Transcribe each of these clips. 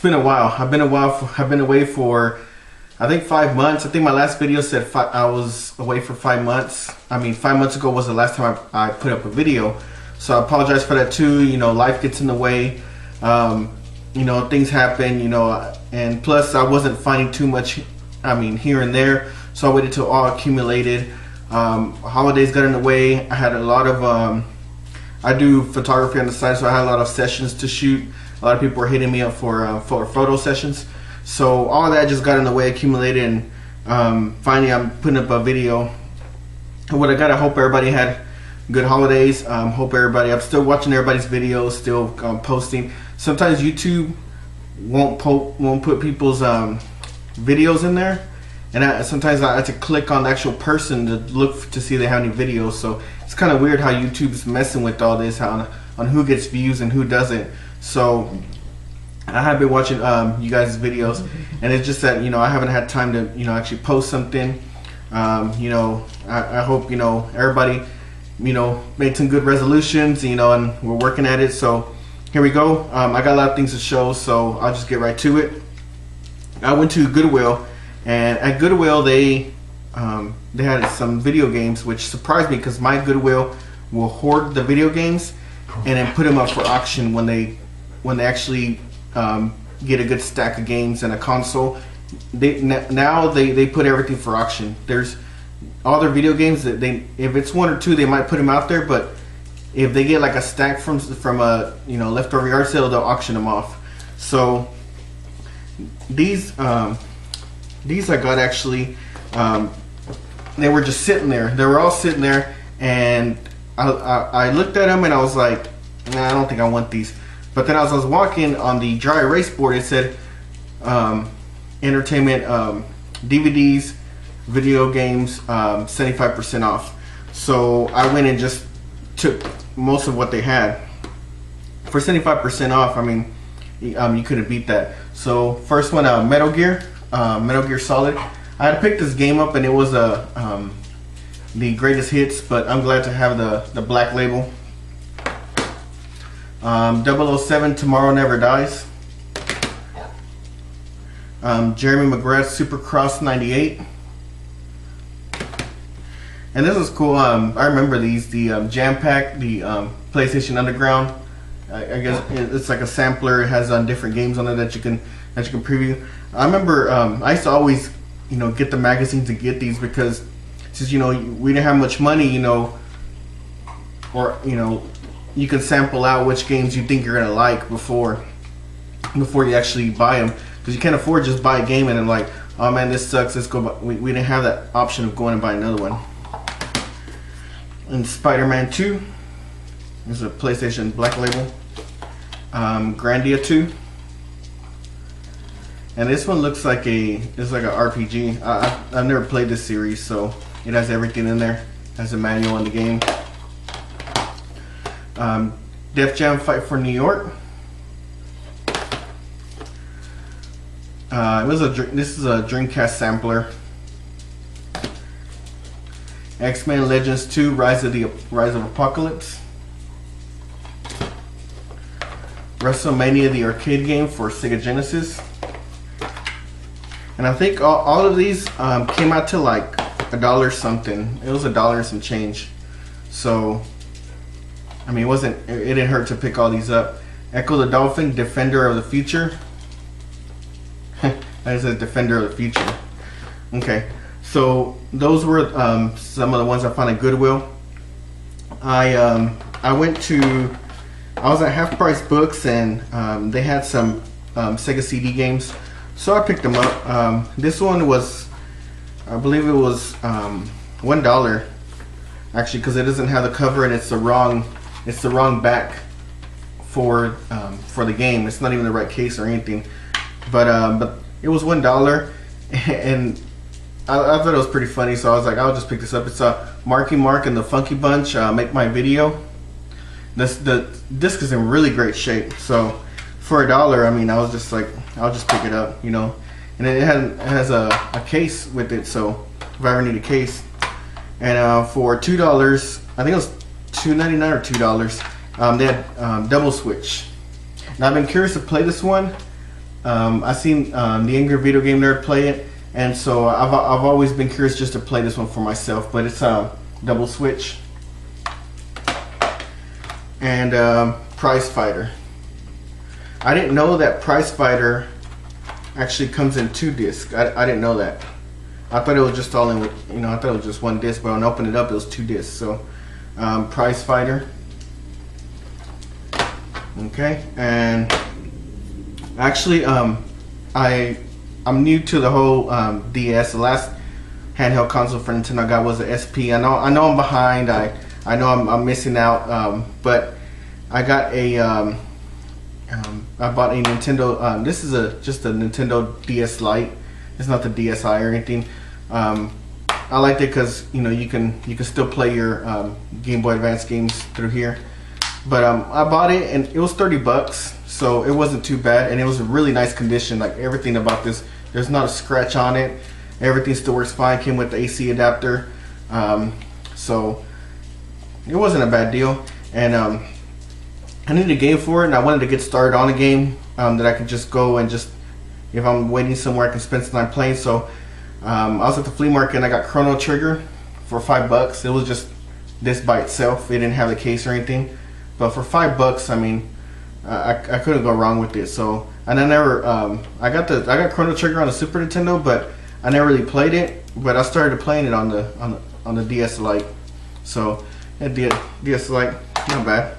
been a while. I've been away for I think 5 months. I think my last video said I was away for 5 months. I mean, 5 months ago was the last time I put up a video. So I apologize for that too. You know, life gets in the way. You know, things happen, you know, and plus I wasn't finding too much, I mean, here and there. So I waited till all accumulated. Holidays got in the way. I had a lot of, I do photography on the side, so I had a lot of sessions to shoot. A lot of people were hitting me up for photo sessions. So all of that just got in the way, accumulated, and finally I'm putting up a video. What I got, I hope everybody had good holidays. Hope everybody, I'm still watching everybody's videos, still posting. Sometimes YouTube won't put people's videos in there, and sometimes I have to click on the actual person to look to see if they have any videos. So it's kind of weird how YouTube's messing with all this, on who gets views and who doesn't. So I have been watching you guys' videos, and it's just that, you know, I haven't had time to, you know, actually post something. You know, I hope, you know, everybody, you know, made some good resolutions, you know, and we're working at it. So here we go. I got a lot of things to show, so I'll just get right to it. I went to Goodwill, and at Goodwill they had some video games, which surprised me because my Goodwill will hoard the video games and then put them up for auction when they actually get a good stack of games and a console. Now they put everything for auction. There's all their video games that if it's one or two, they might put them out there, but if they get like a stack from a, you know, leftover yard sale, they'll auction them off. So these I got actually, they were just sitting there. They were all sitting there, and I looked at them and I was like, nah, I don't think I want these. But then as I was walking on the dry erase board, it said entertainment, DVDs, video games, 75% off. So I went and just took most of what they had for 75% off. I mean, you couldn't beat that. So first one, Metal Gear Solid. I had to pick this game up, and it was the greatest hits, but I'm glad to have the black label. 007 Tomorrow Never Dies. Jeremy McGrath Supercross 98. And this is cool. I remember these, the Jam Pack, the PlayStation Underground. I guess it's like a sampler. It has different games on it that you can preview. I remember I used to always, you know, get the magazine to get these, because since, you know, we didn't have much money, you know, or, you know, you can sample out which games you think you're gonna like before you actually buy them, because you can't afford to just buy a game and then like, oh man, this sucks, let's go buy. We didn't have that option of going and buying another one. And Spider-Man 2. This is a PlayStation black label. Grandia 2. And this one looks like it's like an RPG. I've never played this series, so it has everything in there. It has a manual on the game. Def Jam Fight for New York. This is a Dreamcast sampler. X-Men Legends 2: Rise of Apocalypse. WrestleMania, the arcade game for Sega Genesis. And I think all of these came out to like $1 something. It was $1 and some change. So I mean, it didn't hurt to pick all these up. Echo the Dolphin, Defender of the Future. That is a Defender of the Future. Okay, so those were some of the ones I found at Goodwill. I was at Half Price Books, and they had some Sega CD games, so I picked them up. This one was, I believe it was $1 actually, because it doesn't have the cover, and it's the wrong back for the game. It's not even the right case or anything, but it was $1, and I thought it was pretty funny, so I was like, I'll just pick this up. It's Marky Mark and the Funky Bunch, Make My Video. The disc is in really great shape, so for $1, I mean, I was just like, I'll just pick it up, you know. And it has a case with it, so if I ever need a case. And for $2, I think it was $2.99 or $2, they had Double Switch. Now I've been curious to play this one. I seen the Angry Video Game Nerd play it, and so I've always been curious just to play this one for myself. But it's Double Switch and Prize Fighter. I didn't know that Prize Fighter actually comes in 2 discs. I didn't know that. I thought it was just all in, you know, I thought it was just 1 disc, but when I opened it up, it was 2 discs. So, Prize Fighter. Okay, and actually, I'm new to the whole DS. The last handheld console for Nintendo I got was the SP. I know I'm behind. I know I'm missing out. But I got a I bought a Nintendo. This is just a Nintendo DS Lite. It's not the DSi or anything. I liked it because, you know, you can still play your Game Boy Advance games through here. But I bought it and it was $30, so it wasn't too bad, and it was a really nice condition. Like everything about this, there's not a scratch on it. Everything still works fine. Came with the AC adapter, so it wasn't a bad deal. And I needed a game for it, and I wanted to get started on a game that I could just go and just, if I'm waiting somewhere, I can spend some time playing. So I was at the flea market and I got Chrono Trigger for $5. It was just this by itself. It didn't have the case or anything, but for $5, I mean, I couldn't go wrong with it. So, and I never, I got Chrono Trigger on the Super Nintendo, but I never really played it. But I started playing it on the DS Lite. So, DS Lite, not bad.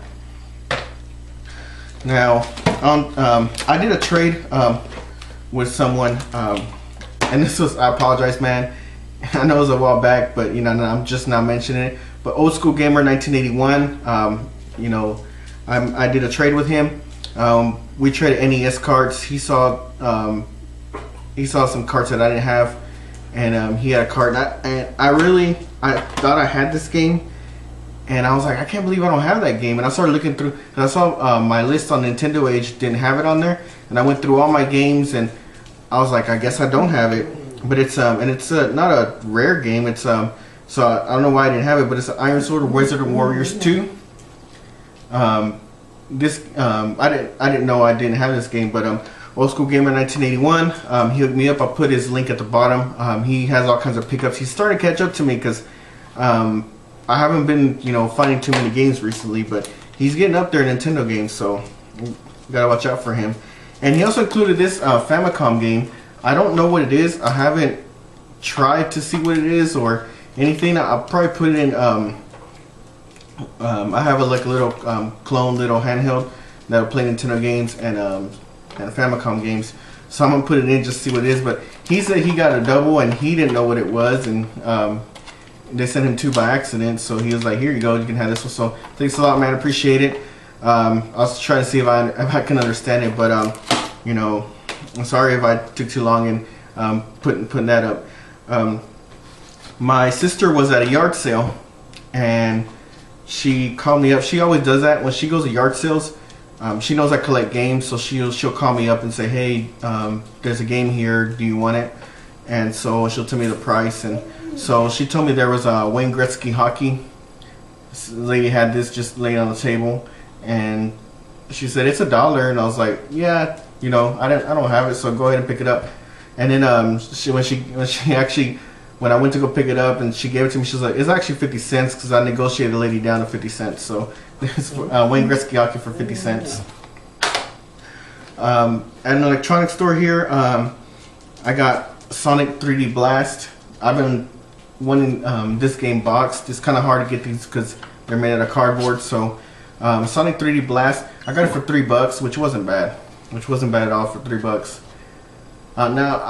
Now, I did a trade with someone, and this was, I apologize, man. I know it was a while back, but you know, I'm just now mentioning it. But Old School Gamer 1981, you know, I did a trade with him. We traded NES cards. He saw some cards that I didn't have, and he had a card. And I thought I had this game, and I was like, I can't believe I don't have that game. And I started looking through, and I saw my list on Nintendo Age didn't have it on there, and I went through all my games, and I was like, I guess I don't have it. But it's and it's not a rare game. It's so I don't know why I didn't have it, but it's Iron Sword Wizard and Warriors 2. This I didn't know I didn't have this game, but Old School Gamer 1981. He hooked me up. I'll put his link at the bottom. He has all kinds of pickups. He's starting to catch up to me because I haven't been, you know, finding too many games recently, but he's getting up there in Nintendo games, so you gotta watch out for him. And he also included this Famicom game. I don't know what it is. I haven't tried to see what it is or anything. I'll probably put it in. I have a little clone little handheld that'll play Nintendo games and Famicom games. So I'm gonna put it in just to see what it is. But he said he got a double and he didn't know what it was, and they sent him 2 by accident. So he was like, "Here you go, you can have this one." So thanks a lot, man. Appreciate it. I was trying to see if I can understand it, but you know, I'm sorry if I took too long in putting that up. My sister was at a yard sale, and she called me up. She always does that when she goes to yard sales. She knows I collect games, so she'll call me up and say, "Hey, there's a game here. Do you want it?" And so she'll tell me the price. And so she told me there was a Wayne Gretzky hockey. This lady had this just laying on the table, and she said it's $1. And I was like, "Yeah, you know, I don't have it, so go ahead and pick it up." And then when I went to go pick it up and she gave it to me, she was like, "It's actually 50 cents because I negotiated the lady down to 50 cents. So it's Wayne Gretzky hockey for 50 cents. At an electronics store here, I got Sonic 3D Blast. I've been wanting this game boxed. It's kind of hard to get these because they're made out of cardboard. So Sonic 3D Blast, I got it for $3, which wasn't bad. Which wasn't bad at all for $3. Now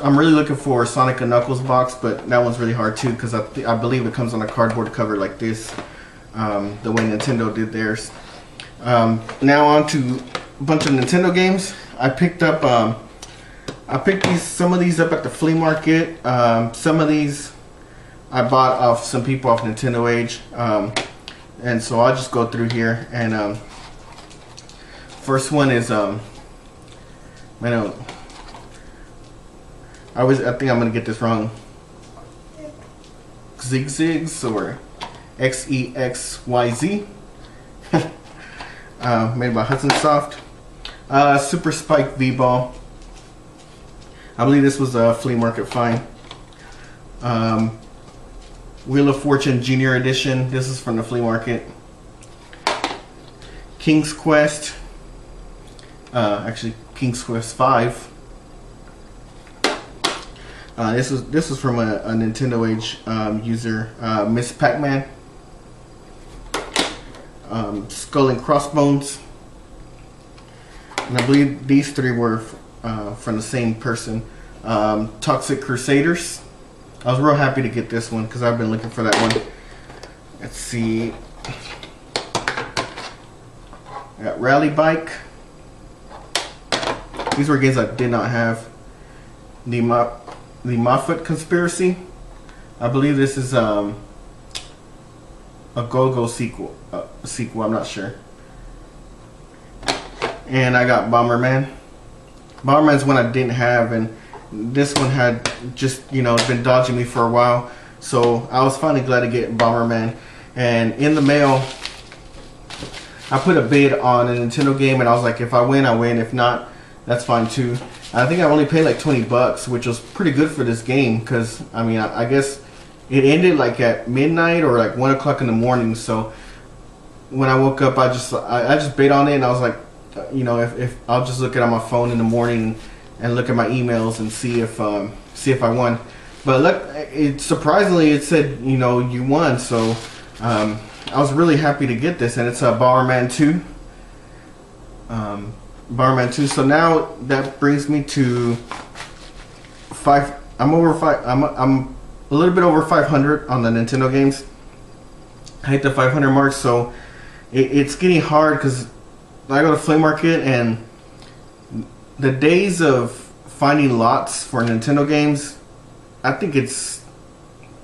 I'm really looking for a Sonic and Knuckles box, but that one's really hard too because I believe it comes on a cardboard cover like this, the way Nintendo did theirs. Now on to a bunch of Nintendo games. I picked some of these up at the flea market. Some of these I bought off some people off Nintendo Age, and so I'll just go through here. And first one is I think I'm gonna get this wrong. Zigzags or XEXYZ. Made by Hudson Soft. Super Spike V-Ball I believe this was a flea market find. Wheel of Fortune Junior Edition. This is from the flea market. King's Quest. Actually, King's Quest 5. This was from a Nintendo Age user. Miss Pac-Man. Skull and Crossbones. And I believe these three were from the same person. Toxic Crusaders. I was real happy to get this one because I've been looking for that one. Let's see. I got Rally Bike. These were games I did not have. The Moffat Conspiracy. I believe this is a Go-Go sequel. I'm not sure. And I got Bomberman. Bomberman's one I didn't have, and this one had just, been dodging me for a while. So I was finally glad to get Bomberman. And in the mail, I put a bid on a Nintendo game, and I was like, if I win, I win. If not, that's fine too. I think I only paid like $20, which was pretty good for this game, because I mean, I guess it ended like at midnight or like 1 o'clock in the morning. So when I woke up, I just bid on it, and I was like, if I'll just look at it on my phone in the morning and look at my emails and see if I won. But look, surprisingly it said you won. So I was really happy to get this, and it's a Bomberman 2. Bomberman 2. So now that brings me to 5. I'm a little bit over 500 on the Nintendo games. I hit the 500 mark, so it's getting hard because I go to flea market, and the days of finding lots for Nintendo games, I think it's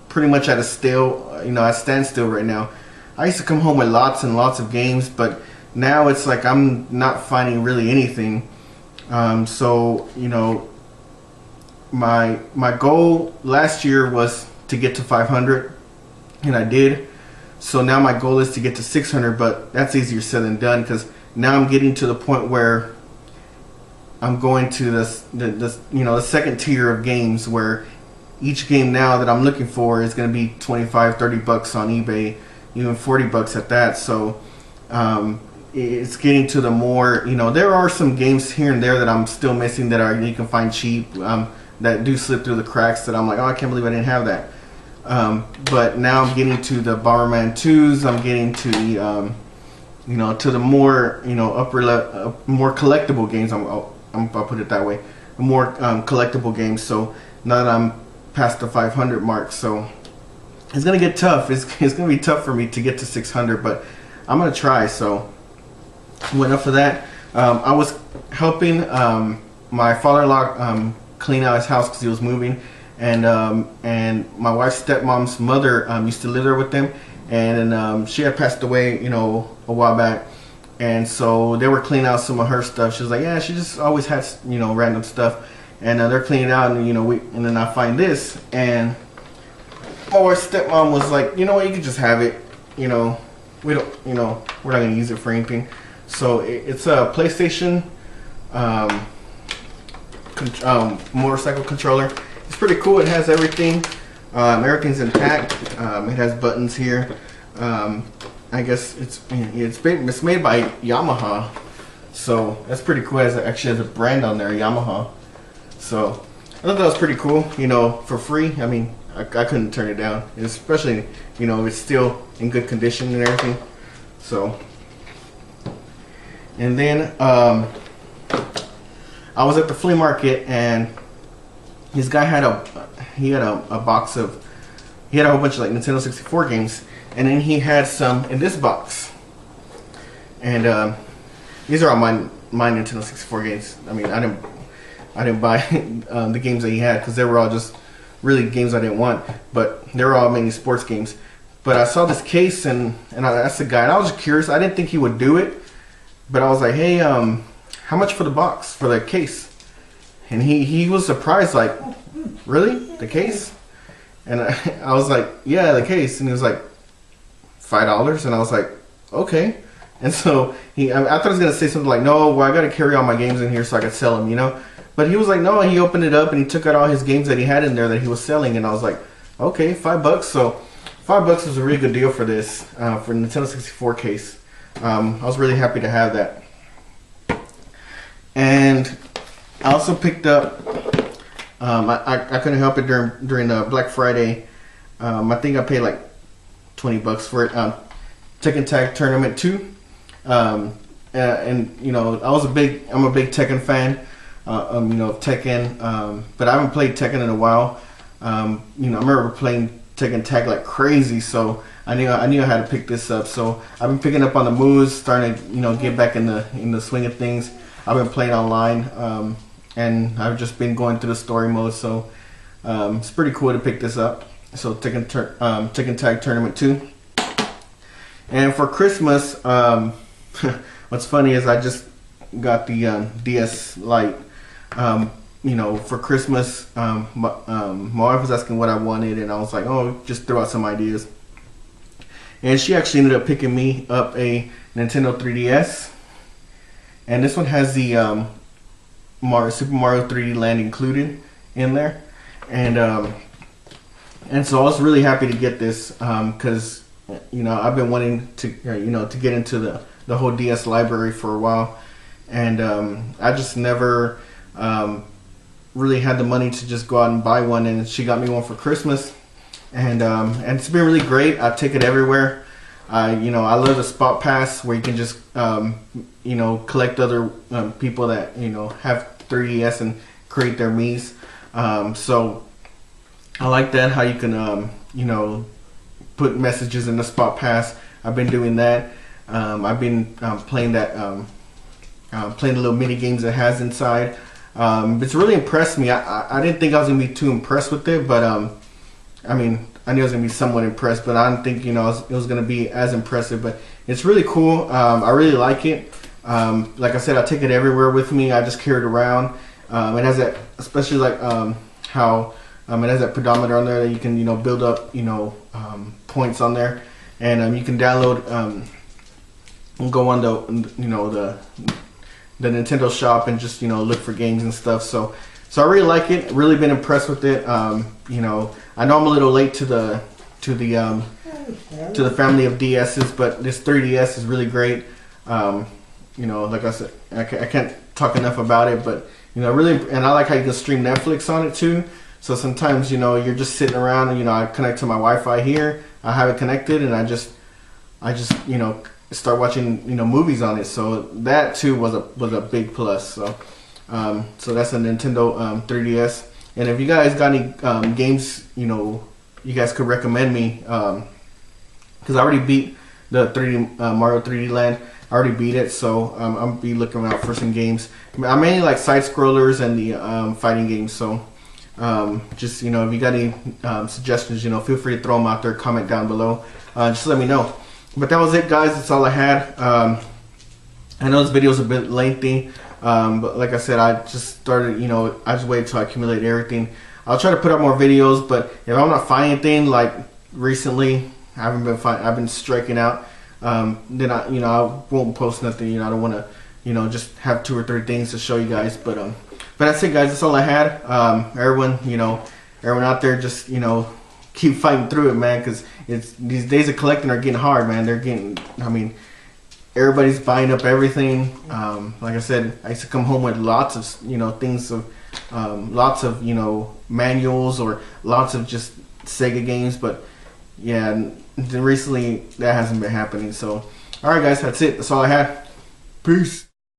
pretty much at a standstill right now. I used to come home with lots and lots of games, but now it's like I'm not finding really anything. So my goal last year was to get to 500, and I did. So now my goal is to get to 600, but that's easier said than done, because now I'm getting to the point where I'm going to the second tier of games, where each game now that I'm looking for is going to be $25, $30 on eBay, even $40 at that. So it's getting to the more, there are some games here and there that I'm still missing that you can find cheap, that do slip through the cracks, that I'm like, oh, I can't believe I didn't have that. But now I'm getting to the Bomberman 2s. I'm getting to the to the more more collectible games. I'll put it that way, more collectible games. So now that I'm past the 500 mark, so it's gonna get tough. It's gonna be tough for me to get to 600, but I'm gonna try. So went up for that. I was helping my father-in-law clean out his house because he was moving, and my wife's stepmom's mother used to live there with them, and she had passed away a while back, and so they were cleaning out some of her stuff. She was like, yeah, she just always had random stuff, and they're cleaning out, and and then I find this, and my wife's stepmom was like, you know what, you can just have it, we don't, we're not gonna use it for anything. So it's a PlayStation motorcycle controller. It's pretty cool. It has everything. Everything's intact. It has buttons here. I guess it's made by Yamaha, so that's pretty cool. It actually has a brand on there, Yamaha. So I thought that was pretty cool. For free. I mean, I couldn't turn it down, especially it's still in good condition and everything. So, and then I was at the flea market, and this guy had a box of, he had a whole bunch of like Nintendo 64 games, and then he had some in this box, and these are all my Nintendo 64 games. I mean, I didn't buy the games that he had, because they were all just really games I didn't want, but they were all mainly sports games. But I saw this case, and I asked the guy, and I was just curious. I didn't think he would do it, but I was like, hey, how much for the box, for the case? And he was surprised, like, really? The case? And I was like, yeah, the case. And he was like, $5? And I was like, okay. And so I thought he was going to say something like, no, well, I got to carry all my games in here so I could sell them, But he was like, no, he opened it up and he took out all his games that he had in there that he was selling, and I was like, okay, $5. So $5 was a really good deal for this, for Nintendo 64 case. I was really happy to have that. And I also picked up, I couldn't help it during Black Friday. I think I paid like $20 for it. Tekken Tag Tournament 2. And you know, I'm a big Tekken fan. You know, Tekken, but I haven't played Tekken in a while. You know, I remember playing Tekken Tag like crazy, so I knew I had to pick this up. So I've been picking up on the moves, starting to, you know, get back in the swing of things. I've been playing online, and I've just been going through the story mode. So it's pretty cool to pick this up. So Tekken Tag Tournament 2. And for Christmas, what's funny is I just got the DS Lite. You know, for Christmas, my wife was asking what I wanted, and I was like, oh, just throw out some ideas. And she actually ended up picking me up a Nintendo 3DS. And this one has the Super Mario 3D Land included in there. And so I was really happy to get this, because, you know, I've been wanting to, you know, to get into the whole DS library for a while. And I just never really had the money to just go out and buy one, and she got me one for Christmas, and it's been really great. I take it everywhere. You know, I love the Spot Pass where you can just you know, collect other people that, you know, have 3DS and create their Miis. So I like that, how you can you know, put messages in the Spot Pass. I've been doing that. I've been playing that playing the little mini games it has inside. It's really impressed me. I didn't think I was gonna be too impressed with it, but I mean, I knew I was gonna be somewhat impressed, but I didn't think, you know, it was gonna be as impressive. But it's really cool. I really like it. Like I said, I take it everywhere with me. I just carry it around. It has that, especially like how it has that pedometer on there that you can, you know, build up, you know, points on there, and you can download and go on the, you know, the Nintendo shop and just, you know, look for games and stuff. So I really like it. Really been impressed with it. You know, I know I'm a little late to the family of DSs, but this 3DS is really great. You know, like I said, I can't talk enough about it, but, you know, really, and I like how you can stream Netflix on it too. So sometimes, you know, you're just sitting around and, you know, I connect to my Wi-Fi here, I have it connected, and I just, you know, start watching, you know, movies on it. So that too was a big plus. So so that's a Nintendo 3DS. And if you guys got any games, you know, you guys could recommend me, because I already beat the Mario 3D Land. I already beat it, so I'm gonna be looking out for some games. I mainly like side scrollers and the fighting games. So just, you know, if you got any suggestions, you know, feel free to throw them out there. Comment down below. Just let me know. But that was it, guys. That's all I had. I know this video is a bit lengthy, but like I said, I just started, you know, I just waited till I accumulate everything. I'll try to put up more videos, but if I'm not finding anything, like recently, I've been striking out, then I won't post nothing. You know, I don't want to, you know, just have 2 or 3 things to show you guys. But that's it, guys. That's all I had. Everyone out there, just, you know, keep fighting through it, man, because these days of collecting are getting hard, man. I mean, everybody's buying up everything. Like I said, I used to come home with lots of, you know, things of, lots of, you know, manuals or lots of just Sega games, but yeah, recently that hasn't been happening. So, alright, guys, that's it. That's all I had. Peace.